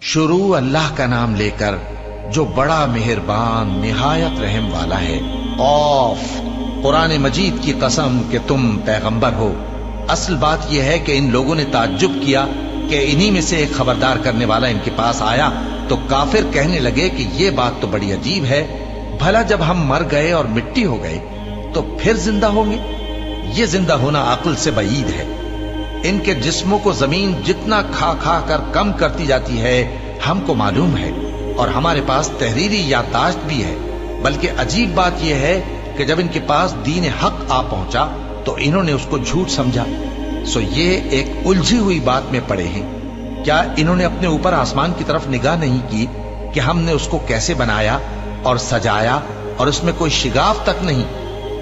شروع اللہ کا نام لے کر جو بڑا مہربان نہایت رحم والا ہے۔ قاف، قرآن مجید کی قسم کہ تم پیغمبر ہو۔ اصل بات یہ ہے کہ ان لوگوں نے تعجب کیا کہ انہی میں سے ایک خبردار کرنے والا ان کے پاس آیا تو کافر کہنے لگے کہ یہ بات تو بڑی عجیب ہے، بھلا جب ہم مر گئے اور مٹی ہو گئے تو پھر زندہ ہوں گے؟ یہ زندہ ہونا عقل سے بعید ہے۔ ان کے جسموں کو زمین جتنا کھا کھا کر کم کرتی جاتی ہے ہم کو معلوم ہے، اور ہمارے پاس تحریری یادداشت بھی ہے۔ بلکہ عجیب بات یہ ہے کہ جب ان کے پاس دین حق آ پہنچا تو انہوں نے اس کو جھوٹ سمجھا۔ سو یہ ایک الجھی ہوئی بات میں پڑے ہیں۔ کیا انہوں نے اپنے اوپر آسمان کی طرف نگاہ نہیں کی کہ ہم نے اس کو کیسے بنایا اور سجایا اور اس میں کوئی شگاف تک نہیں؟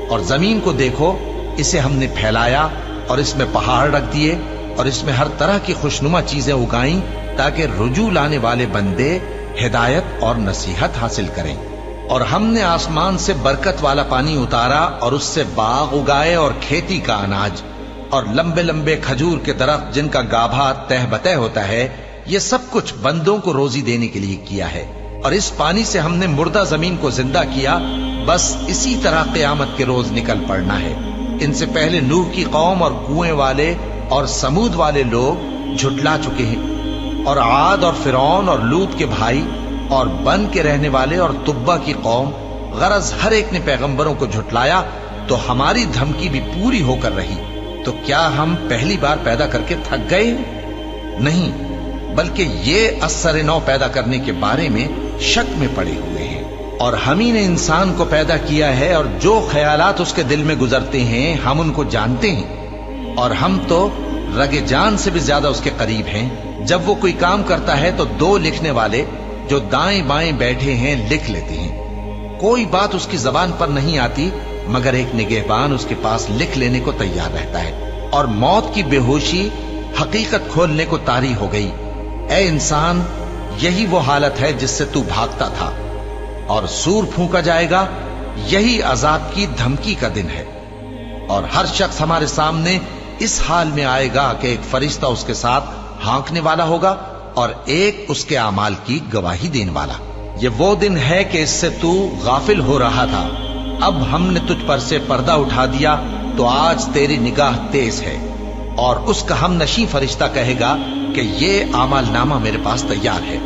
اور زمین کو دیکھو، اسے ہم نے پھیلایا اور اس میں پہاڑ رکھ دیے اور اس میں ہر طرح کی خوشنما چیزیں اگائیں تاکہ رجوع لانے والے بندے ہدایت اور نصیحت حاصل کریں۔ اور ہم نے آسمان سے برکت والا پانی اتارا اور اس سے باغ اگائے اور کھیتی کا اناج اور لمبے لمبے کھجور کے درخت جن کا گابھا تہ بتہ ہوتا ہے۔ یہ سب کچھ بندوں کو روزی دینے کے لیے کیا ہے۔ اور اس پانی سے ہم نے مردہ زمین کو زندہ کیا۔ بس اسی طرح قیامت کے روز نکل پڑنا ہے۔ ان سے پہلے نوح کی قوم اور کنویں والے اور سمود والے لوگ جھٹلا چکے ہیں، اور عاد اور فرعون اور لوط کے بھائی اور بن کے رہنے والے اور تبا کی قوم، غرض ہر ایک نے پیغمبروں کو جھٹلایا تو ہماری دھمکی بھی پوری ہو کر رہی۔ تو کیا ہم پہلی بار پیدا کر کے تھک گئے؟ نہیں، بلکہ یہ اثر نو پیدا کرنے کے بارے میں شک میں پڑے ہوئے ہیں۔ اور ہم ہی نے انسان کو پیدا کیا ہے، اور جو خیالات اس کے دل میں گزرتے ہیں ہم ان کو جانتے ہیں، اور ہم تو رگ جان سے بھی زیادہ اس کے قریب ہیں۔ جب وہ کوئی کام کرتا ہے تو دو لکھنے والے جو دائیں بائیں بیٹھے ہیں لکھ لیتے ہیں۔ کوئی بات اس کی زبان پر نہیں آتی مگر ایک نگہبان اس کے پاس لکھ لینے کو تیار رہتا ہے۔ اور موت کی بے ہوشی حقیقت کھولنے کو طاری ہو گئی۔ اے انسان، یہی وہ حالت ہے جس سے تو بھاگتا تھا، اور سور پھونکا جائے گا، یہی عذاب کی دھمکی کا دن ہے۔ اور ہر شخص ہمارے سامنے اس حال میں آئے گا کہ ایک فرشتہ اس کے ساتھ ہانکنے والا ہوگا اور ایک اس کے اعمال کی گواہی دینے والا۔ یہ وہ دن ہے کہ اس سے تو غافل ہو رہا تھا، اب ہم نے تجھ پر سے پردہ اٹھا دیا تو آج تیری نگاہ تیز ہے۔ اور اس کا ہم نشیں فرشتہ کہے گا کہ یہ اعمال نامہ میرے پاس تیار ہے۔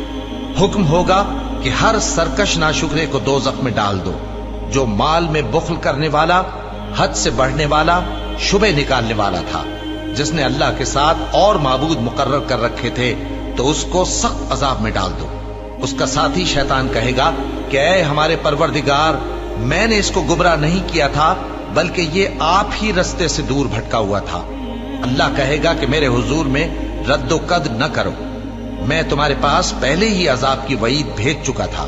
حکم ہوگا کہ ہر سرکش ناشکرے کو دوزخ میں ڈال دو، جو مال میں بخل کرنے والا، حد سے بڑھنے والا، شبہ نکالنے والا تھا، جس نے اللہ کے ساتھ اور معبود مقرر کر رکھے تھے، تو اس کو سخت عذاب میں ڈال دو۔ اس کا ساتھی شیطان کہے گا کہ اے ہمارے پروردگار، میں نے اس کو گمراہ نہیں کیا تھا بلکہ یہ آپ ہی رستے سے دور بھٹکا ہوا تھا۔ اللہ کہے گا کہ میرے حضور میں رد و قد نہ کرو، میں تمہارے پاس پہلے ہی عذاب کی وعید بھیج چکا تھا۔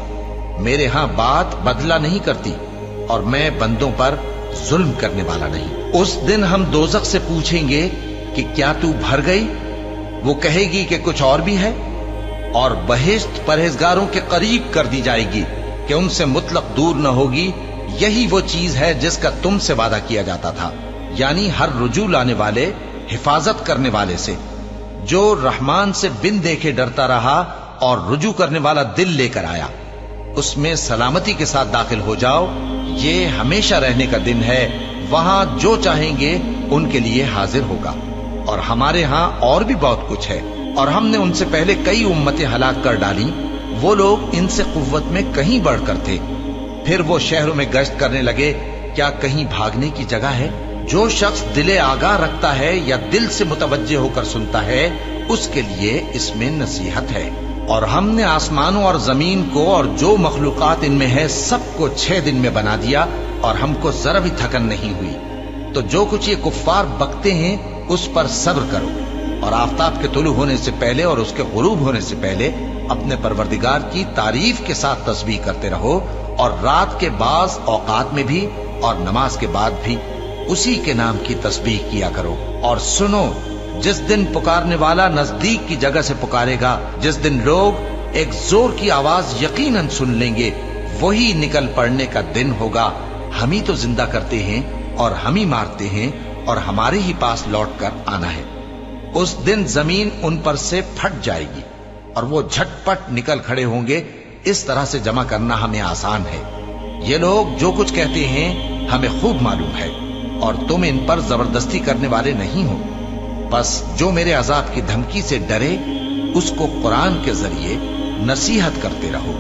میرے ہاں بات بدلہ نہیں کرتی، اور میں بندوں پر ظلم کرنے والا نہیں۔ اس دن ہم دوزخ سے پوچھیں گے کہ کیا تو بھر گئی؟ وہ کہے گی کہ کچھ اور بھی ہے، اور بہشت پرہیزگاروں کے قریب کر دی جائے گی کہ ان سے مطلق دور نہ ہوگی۔ یہی وہ چیز ہے جس کا تم سے وعدہ کیا جاتا تھا، یعنی ہر رجوع لانے والے، حفاظت کرنے والے سے، جو رحمان سے بن دیکھے ڈرتا رہا اور رجوع کرنے والا دل لے کر آیا، اس میں سلامتی کے ساتھ داخل ہو جاؤ۔ یہ ہمیشہ رہنے کا دن ہے، وہاں جو چاہیں گے ان کے لیے حاضر ہوگا۔ اور ہمارے ہاں اور بھی بہت کچھ ہے، اور ہم نے ان سے پہلے کئی امتیں ہلاک کر ڈالی، وہ لوگ ان سے قوت میں کہیں بڑھ کر تھے۔ پھر وہ شہروں میں گشت کرنے لگے، کیا کہیں بھاگنے کی جگہ ہے؟ جو شخص دل آگاہ رکھتا ہے یا دل سے متوجہ ہو کر سنتا ہے، اس کے لیے اس میں نصیحت ہے۔ اور ہم نے آسمانوں اور زمین کو اور جو مخلوقات ان میں ہے سب کو 6 دن میں بنا دیا، اور ہم کو ذرا بھی تھکن نہیں ہوئی۔ تو جو کچھ یہ کفار بکتے ہیں اس پر صبر کرو، اور آفتاب کے طلوع ہونے سے پہلے اور اس کے غروب ہونے سے پہلے اپنے پروردگار کی تعریف کے ساتھ تسبیح کرتے رہو، اور رات کے بعض اوقات میں بھی اور نماز کے بعد بھی اسی کے نام کی تسبیح کیا کرو۔ اور سنو، جس دن پکارنے والا نزدیک کی جگہ سے پکارے گا، جس دن لوگ ایک زور کی آواز یقیناً سن لیں گے، وہی نکل پڑنے کا دن ہوگا۔ ہم ہی تو زندہ کرتے ہیں اور ہم ہی مارتے ہیں، اور ہمارے ہی پاس لوٹ کر آنا ہے۔ اس دن زمین ان پر سے پھٹ جائے گی، اور وہ جھٹپٹ نکل کھڑے ہوں گے۔ اس طرح سے جمع کرنا ہمیں آسان ہے۔ یہ لوگ جو کچھ کہتے ہیں ہمیں خوب معلوم ہے، اور تم ان پر زبردستی کرنے والے نہیں ہو۔ بس جو میرے عذاب کی دھمکی سے ڈرے اس کو قرآن کے ذریعے نصیحت کرتے رہو۔